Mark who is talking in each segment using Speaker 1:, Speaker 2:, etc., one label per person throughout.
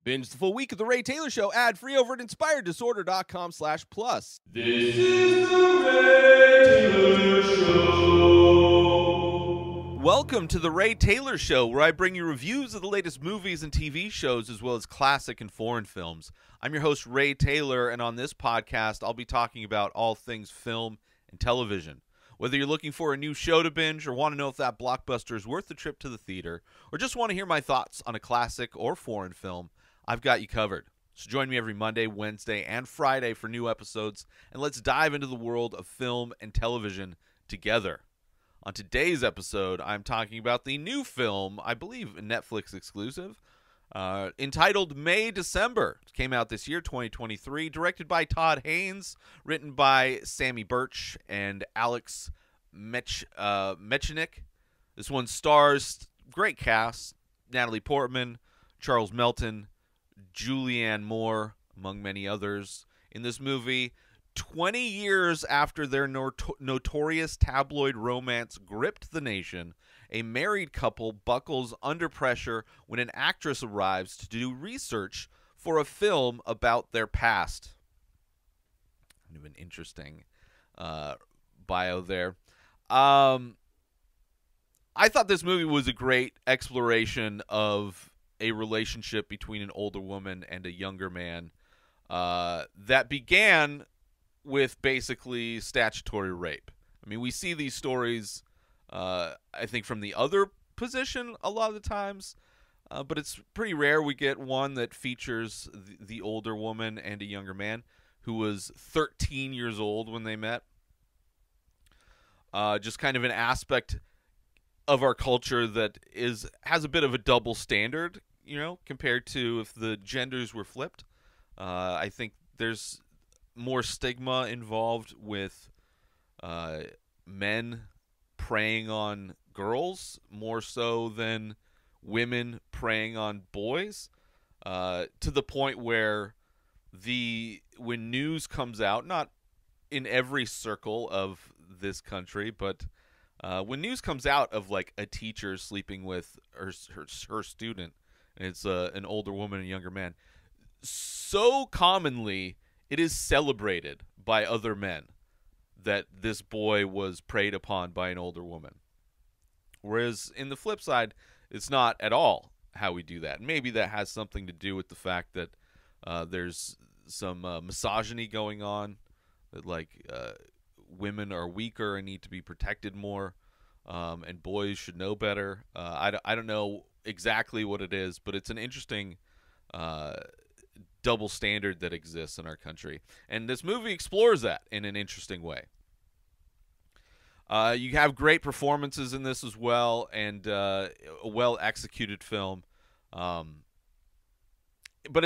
Speaker 1: Binge the full week of The Ray Taylor Show ad-free over at inspireddisorder.com/plus.
Speaker 2: This is The Ray Taylor Show.
Speaker 1: Welcome to The Ray Taylor Show, where I bring you reviews of the latest movies and TV shows, as well as classic and foreign films. I'm your host, Ray Taylor, and on this podcast, I'll be talking about all things film and television. Whether you're looking for a new show to binge, or want to know if that blockbuster is worth the trip to the theater, or just want to hear my thoughts on a classic or foreign film, I've got you covered. So join me every Monday, Wednesday, and Friday for new episodes, and let's dive into the world of film and television together. On today's episode, I'm talking about the new film, I believe a Netflix exclusive, entitled May December. It came out this year, 2023, directed by Todd Haynes, written by Samy Burch and Alex Mechanik. This one stars great cast: Natalie Portman, Charles Melton, Julianne Moore, among many others. In this movie, 20 years after their notorious tabloid romance gripped the nation, a married couple buckles under pressure when an actress arrives to do research for a film about their past. Kind of an interesting bio there. I thought this movie was a great exploration of a relationship between an older woman and a younger man that began with basically statutory rape. I mean, we see these stories, I think, from the other position a lot of the times, but it's pretty rare we get one that features the older woman and a younger man who was 13 years old when they met. Just kind of an aspect of our culture that has a bit of a double standard, you know, compared to if the genders were flipped. I think there's more stigma involved with men preying on girls more so than women preying on boys, to the point where when news comes out, not in every circle of this country, but when news comes out of like a teacher sleeping with her student, and it's an older woman and a younger man, so commonly it is celebrated by other men that this boy was preyed upon by an older woman. Whereas in the flip side, it's not at all how we do that. Maybe that has something to do with the fact that there's some misogyny going on, that like women are weaker and need to be protected more, and boys should know better. I don't know exactly what it is, but it's an interesting double standard that exists in our country, and this movie explores that in an interesting way. You have great performances in this as well, and a well-executed film. But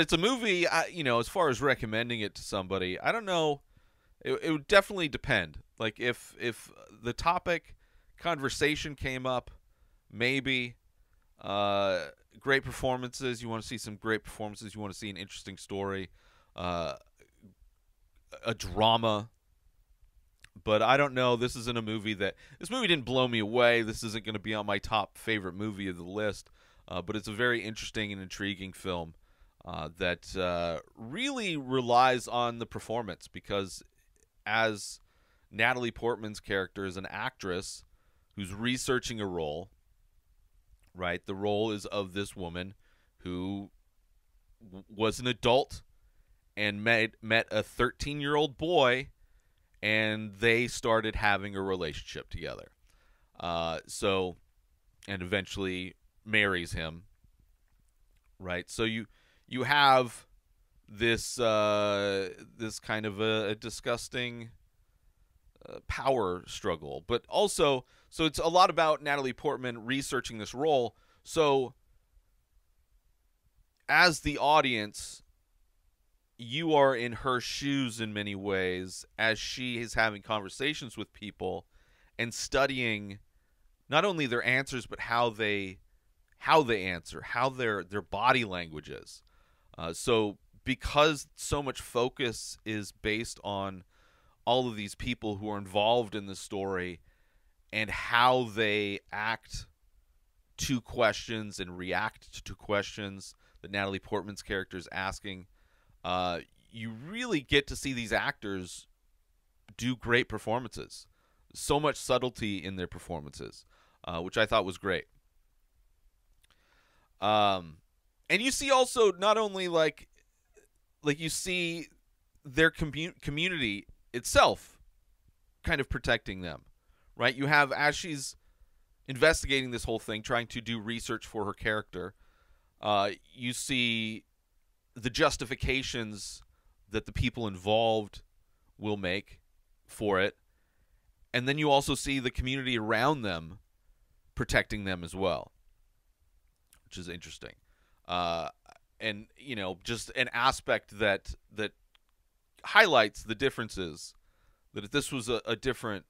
Speaker 1: it's a movie, as far as recommending it to somebody, I don't know. It would definitely depend. Like if the topic conversation came up, maybe. Great performances. You want to see some great performances. You want to see an interesting story, a drama. But I don't know. This movie didn't blow me away. This isn't going to be on my top favorite movie of the list. But it's a very interesting and intriguing film that really relies on the performance, because as Natalie Portman's character is an actress who's researching a role. Right, the role is of this woman who was an adult and met a 13-year-old boy, and they started having a relationship together. And eventually marries him. Right, so you have this kind of a disgusting power struggle, but also. So it's a lot about Natalie Portman researching this role. So as the audience, you are in her shoes in many ways as she is having conversations with people and studying not only their answers, but how they answer, how their body language is. So because so much focus is based on all of these people who are involved in the story and how they act to questions and react to questions, that Natalie Portman's character is asking. You really get to see these actors do great performances. So much subtlety in their performances, which I thought was great. And you see also not only like you see their community itself kind of protecting them, right? You have, as she's investigating this whole thing, trying to do research for her character, you see the justifications that the people involved will make for it. And then you also see the community around them protecting them as well, which is interesting. And, you know, just an aspect that highlights the differences, that if this was a different,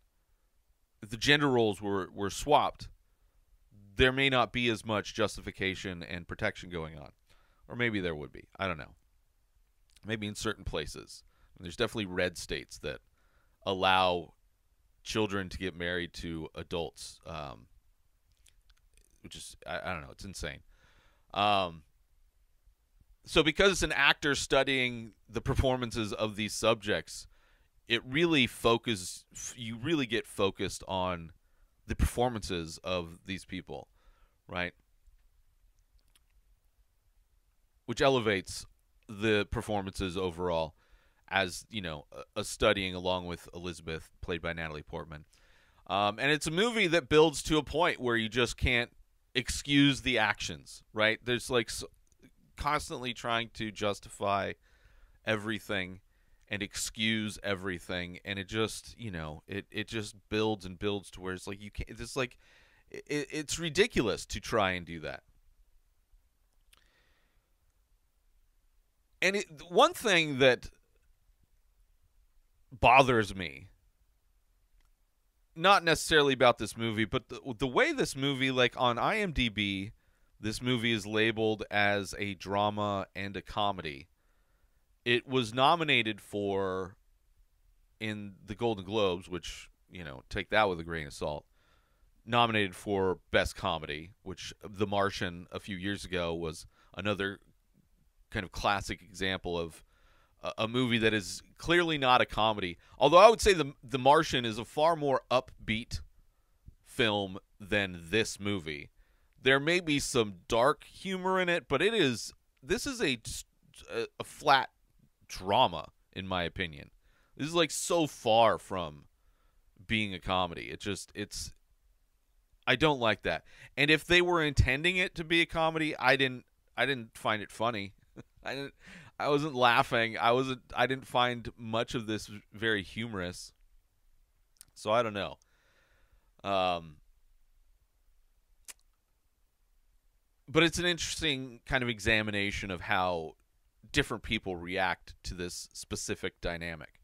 Speaker 1: if the gender roles were swapped, there may not be as much justification and protection going on. Or maybe there would be. I don't know. Maybe in certain places. There's definitely red states that allow children to get married to adults, which is, I don't know, it's insane. So because it's an actor studying the performances of these subjects, it really you really get focused on the performances of these people, right? Which elevates the performances overall, as, you know, a studying along with Elizabeth, played by Natalie Portman. And it's a movie that builds to a point where you just can't excuse the actions, right? There's like constantly trying to justify everything and excuse everything, and it just, you know, it just builds and builds to where it's like you can't. It's like it's ridiculous to try and do that. And one thing that bothers me, not necessarily about this movie, but the way this movie, like on IMDb, this movie is labeled as a drama and a comedy. It was nominated for, in the Golden Globes, which, you know, take that with a grain of salt, nominated for Best Comedy, which The Martian a few years ago was another kind of classic example of a movie that is clearly not a comedy. Although I would say the Martian is a far more upbeat film than this movie. There may be some dark humor in it, but this is a flat drama, in my opinion. This is like so far from being a comedy. I don't like that. And if they were intending it to be a comedy, I didn't find it funny. I wasn't laughing. I didn't find much of this very humorous. So I don't know. But it's an interesting kind of examination of how different people react to this specific dynamic.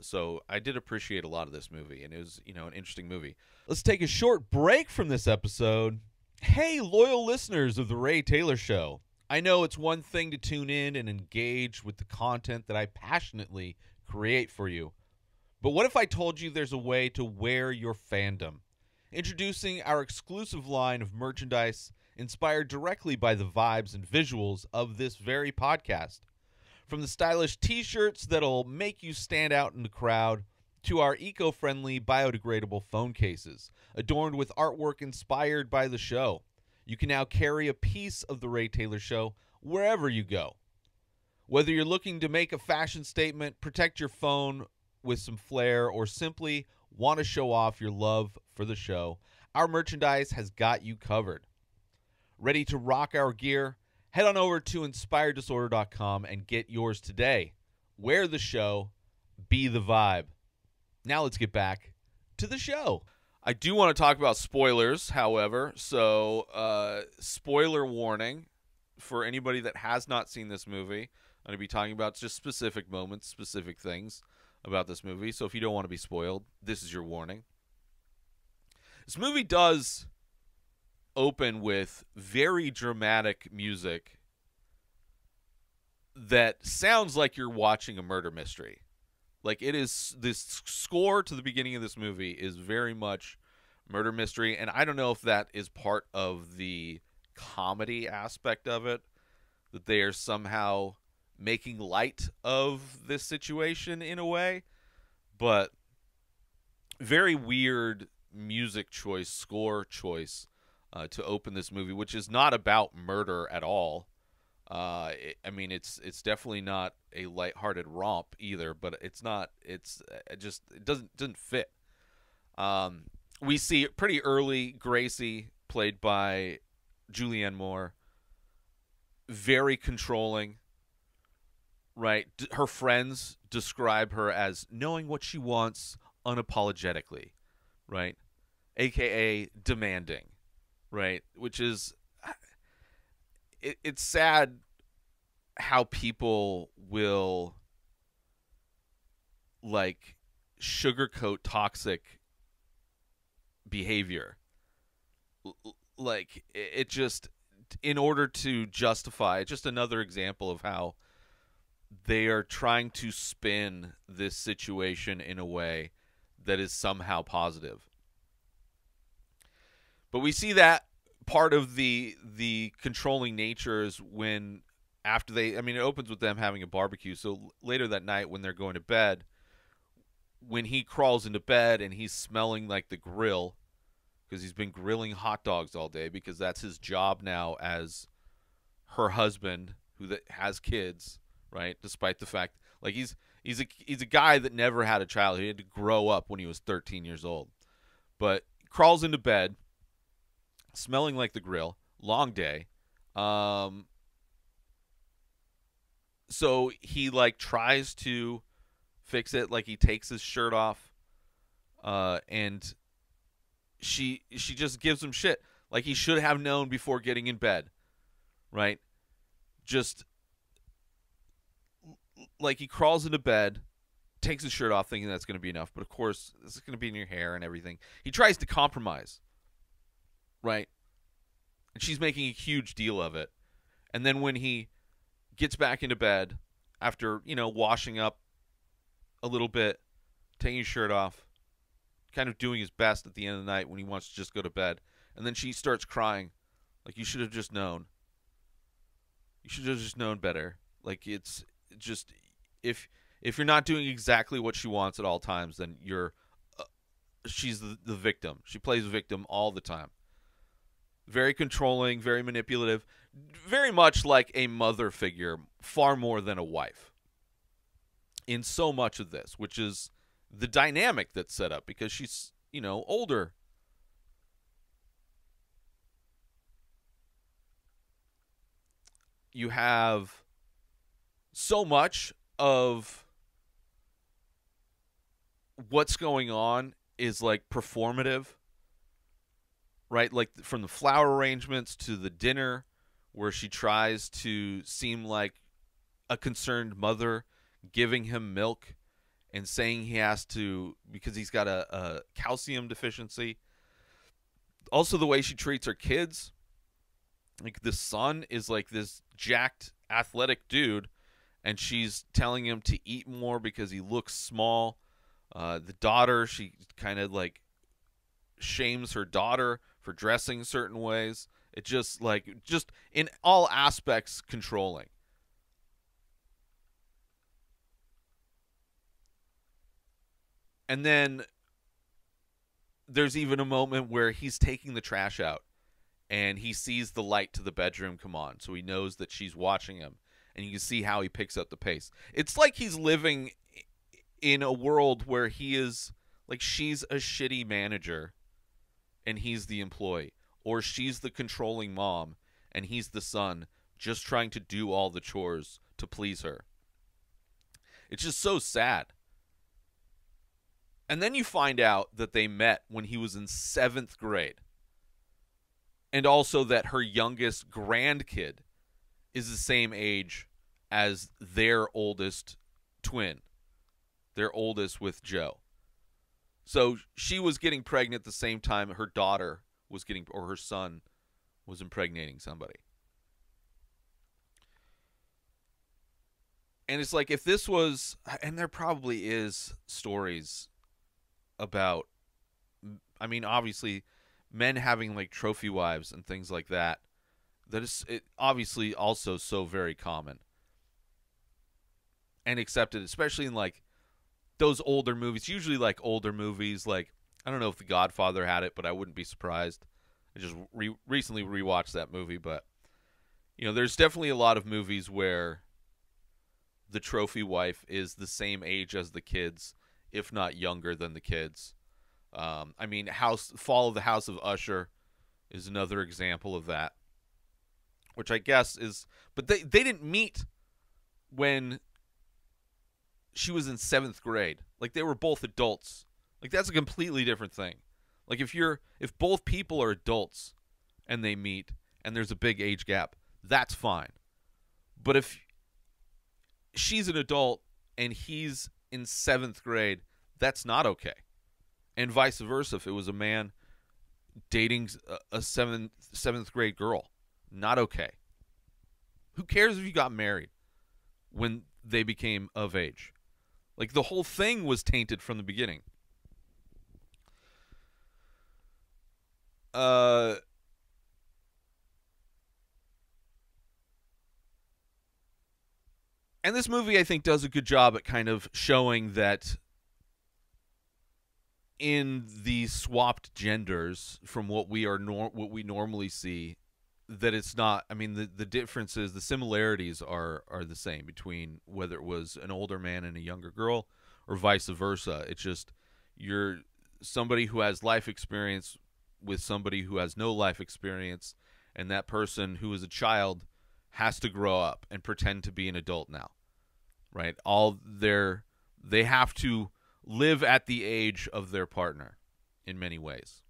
Speaker 1: So I did appreciate a lot of this movie, and it was, you know, an interesting movie. Let's take a short break from this episode. Hey, loyal listeners of The Ray Taylor Show. I know it's one thing to tune in and engage with the content that I passionately create for you. But what if I told you there's a way to wear your fandom? Introducing our exclusive line of merchandise inspired directly by the vibes and visuals of this very podcast. From the stylish t-shirts that'll make you stand out in the crowd, to our eco-friendly biodegradable phone cases, adorned with artwork inspired by the show. You can now carry a piece of The Ray Taylor Show wherever you go. Whether you're looking to make a fashion statement, protect your phone with some flair, or simply want to show off your love for the show, our merchandise has got you covered. Ready to rock our gear? Head on over to inspireddisorder.com and get yours today. Wear the show, be the vibe. Now let's get back to the show. I do want to talk about spoilers, however, so spoiler warning for anybody that has not seen this movie. I'm going to be talking about just specific moments, specific things about this movie, so if you don't want to be spoiled, this is your warning. This movie does open with very dramatic music that sounds like you're watching a murder mystery. Like, it is, this score to the beginning of this movie is very much murder mystery, and I don't know if that is part of the comedy aspect of it, that they are somehow making light of this situation in a way, but very weird music choice, score choice to open this movie, which is not about murder at all. I mean, it's definitely not a lighthearted romp either, but it's not. It doesn't fit. We see pretty early Gracie, played by Julianne Moore, very controlling. Right, her friends describe her as knowing what she wants unapologetically, right, aka demanding, right, which is it's sad how people will like sugarcoat toxic behavior, like it just in order to justify. Just another example of how they are trying to spin this situation in a way that is somehow positive. But we see that part of the controlling nature is when, after they, I mean, it opens with them having a barbecue. So later that night when they're going to bed, when he crawls into bed and he's smelling like the grill because he's been grilling hot dogs all day, because that's his job now as her husband who has kids, right? Despite the fact, like, he's a guy that never had a child. He had to grow up when he was 13 years old. But crawls into bed, smelling like the grill, long day. So he like tries to fix it, like he takes his shirt off, and she just gives him shit, like he should have known before getting in bed, right? Just like he crawls into bed, takes his shirt off thinking that's going to be enough, but of course this is going to be in your hair and everything. He tries to compromise, right? And she's making a huge deal of it. And then when he gets back into bed after, washing up a little bit, taking his shirt off, kind of doing his best at the end of the night when he wants to just go to bed, and then she starts crying, like, you should have just known. You should have just known better. Like, it's just, if you're not doing exactly what she wants at all times, then she's the victim. She plays victim all the time. Very controlling, very manipulative, very much like a mother figure, far more than a wife in so much of this, which is the dynamic that's set up because she's, older. You have so much of what's going on is like performative, right? Like from the flower arrangements to the dinner where she tries to seem like a concerned mother, giving him milk and saying he has to, because he's got a calcium deficiency. Also the way she treats her kids. Like the son is like this jacked athletic dude, and she's telling him to eat more because he looks small. The daughter, she kind of like shames her daughter for dressing certain ways. It just in all aspects controlling. And then there's even a moment where he's taking the trash out and he sees the light to the bedroom come on, so he knows that she's watching him, and you can see how he picks up the pace. It's like he's living in a world where he is like, she's a shitty manager and he's the employee, or she's the controlling mom and he's the son just trying to do all the chores to please her. It's just so sad. And then you find out that they met when he was in 7th grade. And also that her youngest grandkid is the same age as their oldest twin. Their oldest with Joe. So she was getting pregnant at the same time her daughter was getting, or her son was impregnating somebody. And it's like, if this was, and there probably is stories about, I mean, obviously, men having like trophy wives and things like that that is obviously also so very common and accepted, especially in like those older movies. Usually like older movies, like I don't know if The Godfather had it, but I wouldn't be surprised. I just recently rewatched that movie, but there's definitely a lot of movies where the trophy wife is the same age as the kids, if not younger than the kids. I mean, Fall of the House of Usher is another example of that, which I guess is, but they didn't meet when she was in 7th grade. Like, they were both adults. Like, that's a completely different thing. Like, if both people are adults and they meet and there's a big age gap, that's fine. But if she's an adult and he's in 7th grade, that's not okay. And vice versa, if it was a man dating a 7th grade girl, not okay. Who cares if you got married when they became of age? Like, the whole thing was tainted from the beginning. And this movie, I think, does a good job at kind of showing that in the swapped genders from what we normally see, that it's not. I mean, the differences, the similarities are the same between whether it was an older man and a younger girl or vice versa. It's just you're somebody who has life experience with somebody who has no life experience, and that person who is a child has to grow up and pretend to be an adult now, right? They have to live at the age of their partner in many ways.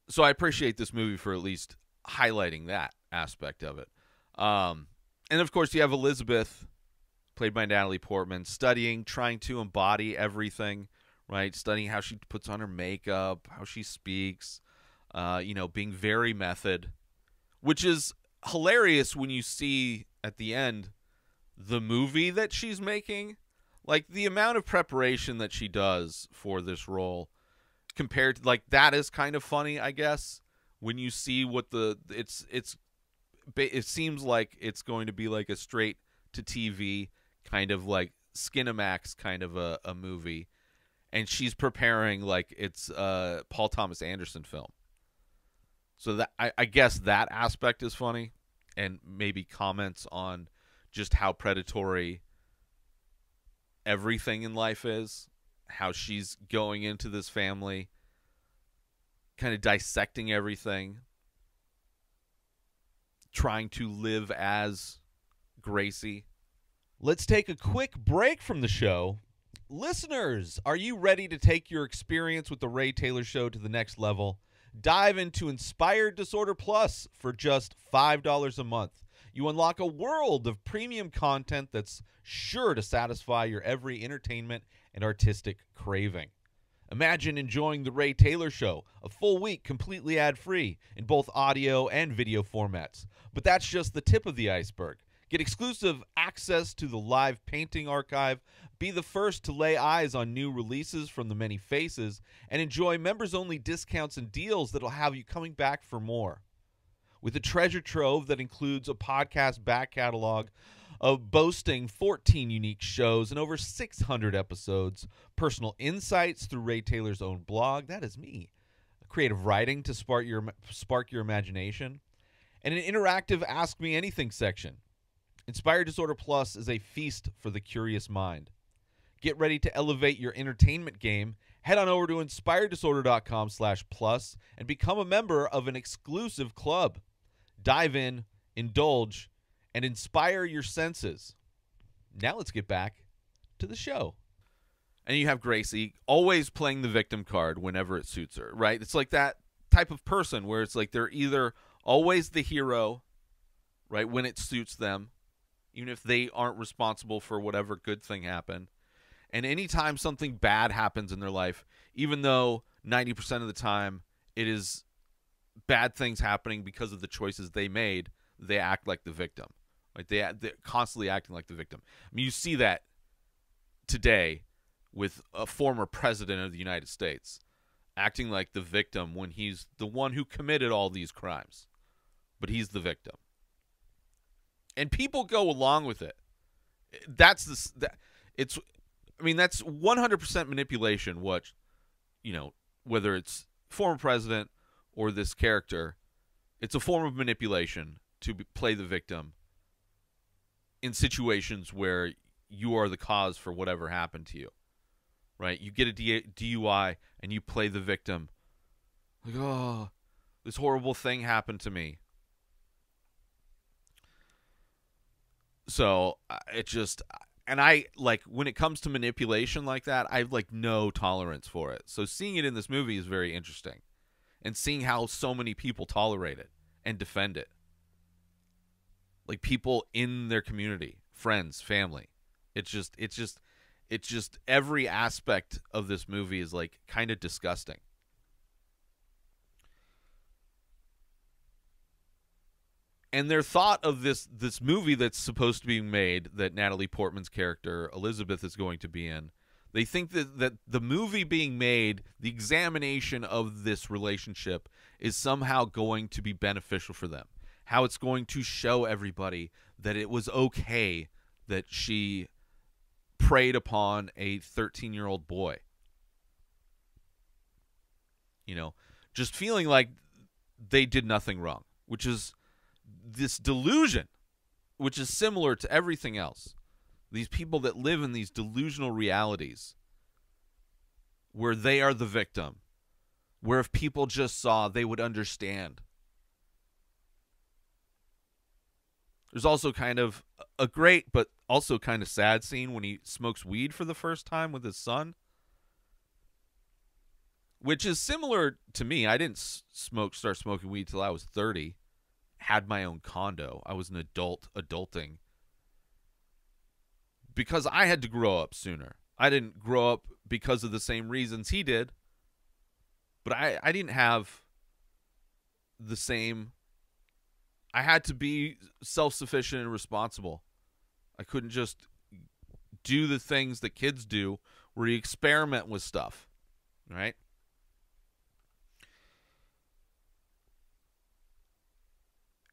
Speaker 1: So I appreciate this movie for at least highlighting that aspect of it. And of course, you have Elizabeth, played by Natalie Portman, trying to embody everything, right? Studying how she puts on her makeup, how she speaks, being very method, which is hilarious when you see at the end the movie that she's making. Like, the amount of preparation that she does for this role compared to, like, that is kind of funny, I guess, when you see what it seems like it's going to be like a straight to TV kind of like Skinamax kind of a movie, and she's preparing like it's a Paul Thomas Anderson film. So that I guess that aspect is funny, and maybe comments on just how predatory everything in life is, how she's going into this family, kind of dissecting everything, trying to live as Gracie. Let's take a quick break from the show. Listeners, are you ready to take your experience with the Ray Taylor Show to the next level? Dive into Inspired Disorder Plus for just $5 a month. You unlock a world of premium content that's sure to satisfy your every entertainment and artistic craving. Imagine enjoying the Ray Taylor Show, a full week completely ad-free in both audio and video formats. But that's just the tip of the iceberg. Get exclusive access to the live painting archive, be the first to lay eyes on new releases from the many faces, and enjoy members-only discounts and deals that'll have you coming back for more. With a treasure trove that includes a podcast back catalog of boasting 14 unique shows and over 600 episodes, personal insights through Ray Taylor's own blog, that is me, creative writing to spark your imagination, and an interactive Ask Me Anything section. Inspired Disorder Plus is a feast for the curious mind. Get ready to elevate your entertainment game. Head on over to inspireddisorder.com/plus and become a member of an exclusive club. Dive in, indulge, and inspire your senses. Now let's get back to the show. And you have Gracie always playing the victim card whenever it suits her, right? It's like that type of person where it's like they're either always the hero, right, when it suits them, even if they aren't responsible for whatever good thing happened. And anytime something bad happens in their life, even though 90% of the time it is bad things happening because of the choices they made, they act like the victim. Right? They're constantly acting like the victim. I mean, you see that today with a former president of the United States acting like the victim when he's the one who committed all these crimes, but he's the victim. And people go along with it. That's it's, I mean, that's 100% manipulation. What, whether it's former president or this character, it's a form of manipulation to play the victim in situations where you are the cause for whatever happened to you, right? You get a DUI and you play the victim. Like, oh, this horrible thing happened to me. So it just, and I like when it comes to manipulation like that, I have like no tolerance for it. So seeing it in this movie is very interesting, and seeing how so many people tolerate it and defend it. Like people in their community, friends, family. It's just every aspect of this movie is like kind of disgusting. And their thought of this movie that's supposed to be made, that Natalie Portman's character Elizabeth is going to be in, they think that the movie being made, the examination of this relationship, is somehow going to be beneficial for them. How it's going to show everybody that it was okay that she preyed upon a 13-year-old boy. Just feeling like they did nothing wrong, which is this delusion, which is similar to everything else. These people that live in these delusional realities where they are the victim, where if people just saw, they would understand. There's also kind of a great but also kind of sad scene when he smokes weed for the first time with his son, which is similar to me. I didn't start smoking weed till I was 30. Had my own condo. I was an adulting. Because I had to grow up sooner. I didn't grow up because of the same reasons he did. But I didn't have the same. I had to be self-sufficient and responsible. I couldn't just do the things that kids do where you experiment with stuff. Right?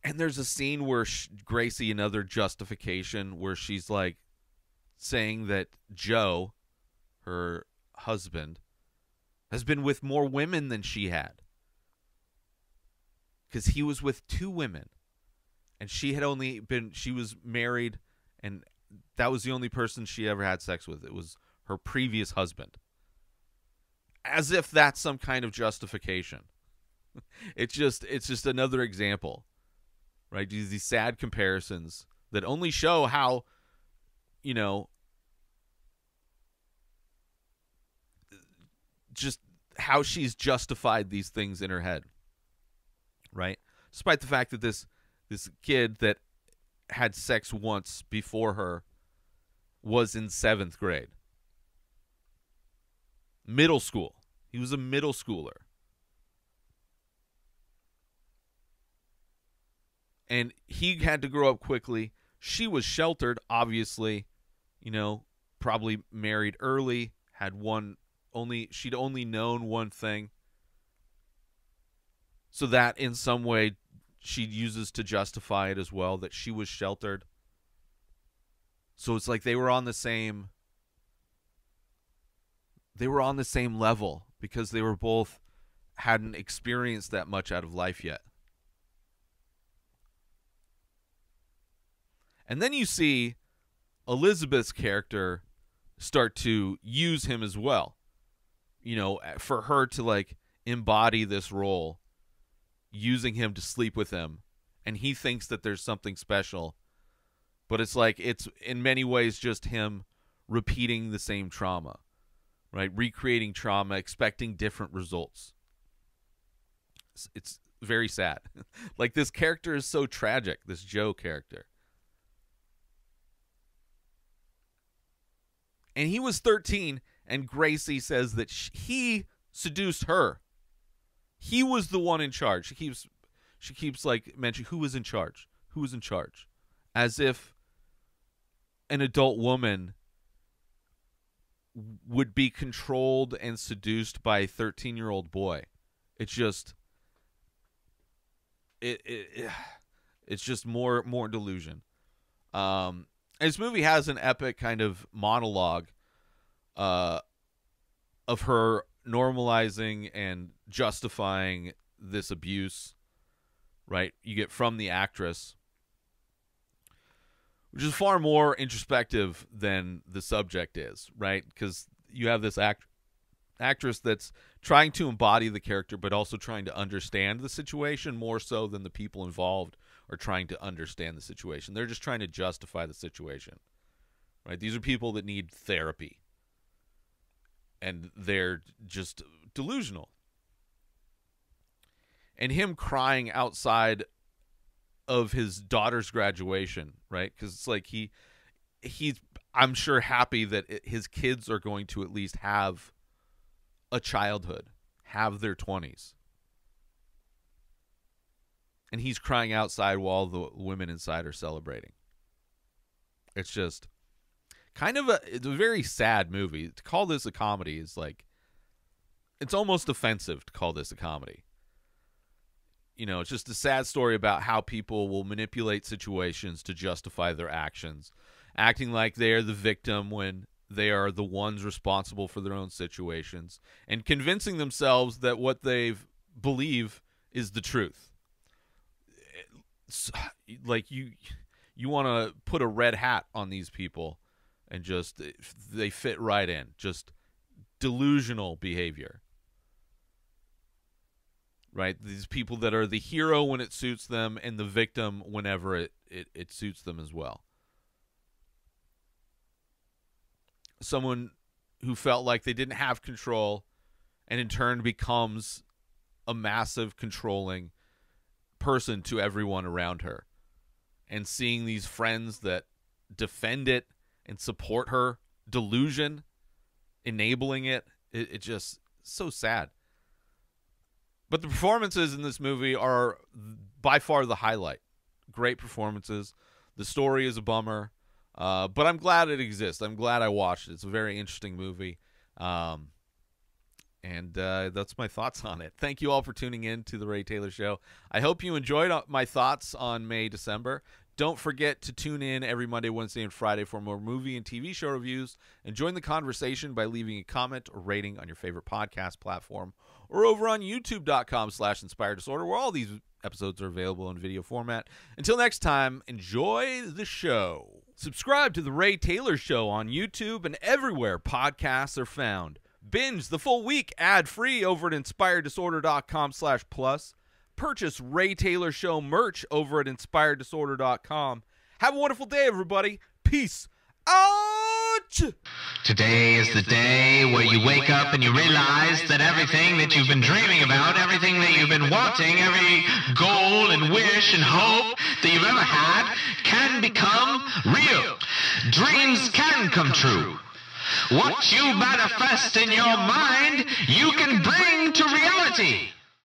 Speaker 1: And there's a scene where Gracie, another justification, where she's like saying that Joe, her husband, has been with more women than she had. Because he was with 2 women. And she was married, and that was the only person she ever had sex with. It was her previous husband. As if that's some kind of justification. It's just another example. Right, these sad comparisons that only show how, just how she's justified these things in her head. Right, despite the fact that this kid that had sex once before her was in 7th grade, middle school. He was a middle schooler. And he had to grow up quickly. She was sheltered, obviously, probably married early, she'd only known one thing. So that in some way she uses to justify it as well, that she was sheltered. So it's like they were on the same level because they were both hadn't experienced that much out of life yet. And then you see Elizabeth's character start to use him as well. For her to like embody this role, using him to sleep with him. And he thinks that there's something special. But it's like it's in many ways just him repeating the same trauma. Right? Recreating trauma, expecting different results. It's very sad. Like this character is so tragic, this Joe character. And he was 13, and Gracie says that he seduced her. He was the one in charge. She keeps like mentioning who was in charge. Who was in charge? As if an adult woman would be controlled and seduced by a 13-year-old boy. It's just it's just more delusion. And this movie has an epic kind of monologue of her normalizing and justifying this abuse, right? You get from the actress, which is far more introspective than the subject is, right? Because you have this actress that's trying to embody the character, but also trying to understand the situation more so than the people involved are trying to understand the situation. They're just trying to justify the situation, right? These are people that need therapy, and they're just delusional. And him crying outside of his daughter's graduation, right? Because it's like he's I'm sure happy that his kids are going to at least have a childhood, have their 20s. And he's crying outside while the women inside are celebrating. It's just kind of it's a very sad movie. To call this a comedy is like, it's almost offensive to call this a comedy. You know, it's just a sad story about how people will manipulate situations to justify their actions, acting like they're the victim when they are the ones responsible for their own situations, and convincing themselves that what they believe is the truth. It's like you want to put a red hat on these people and just they fit right in. Just delusional behavior. Right? These people that are the hero when it suits them and the victim whenever it suits them as well. Someone who felt like they didn't have control and in turn becomes a massive controlling person to everyone around her. And seeing these friends that defend it and support her delusion, enabling it just so sad. But the performances in this movie are by far the highlight. Great performances. The story is a bummer. But I'm glad it exists. I'm glad I watched it. It's a very interesting movie. And that's my thoughts on it. Thank you all for tuning in to The Ray Taylor Show. I hope you enjoyed my thoughts on May, December. Don't forget to tune in every Monday, Wednesday, and Friday for more movie and TV show reviews. And join the conversation by leaving a comment or rating on your favorite podcast platform or over on youtube.com/inspireddisorder, where all these episodes are available in video format. Until next time, enjoy the show. Subscribe to The Ray Taylor Show on YouTube and everywhere podcasts are found. Binge the full week ad-free over at inspireddisorder.com/plus. Purchase Ray Taylor Show merch over at inspireddisorder.com. Have a wonderful day, everybody. Peace out!
Speaker 3: Today is the day where you wake up and you realize that everything that you've been dreaming about, everything that you've been wanting, every goal and wish and hope that you've ever had can become real. Dreams can come true. What you manifest in your mind, you can bring to reality.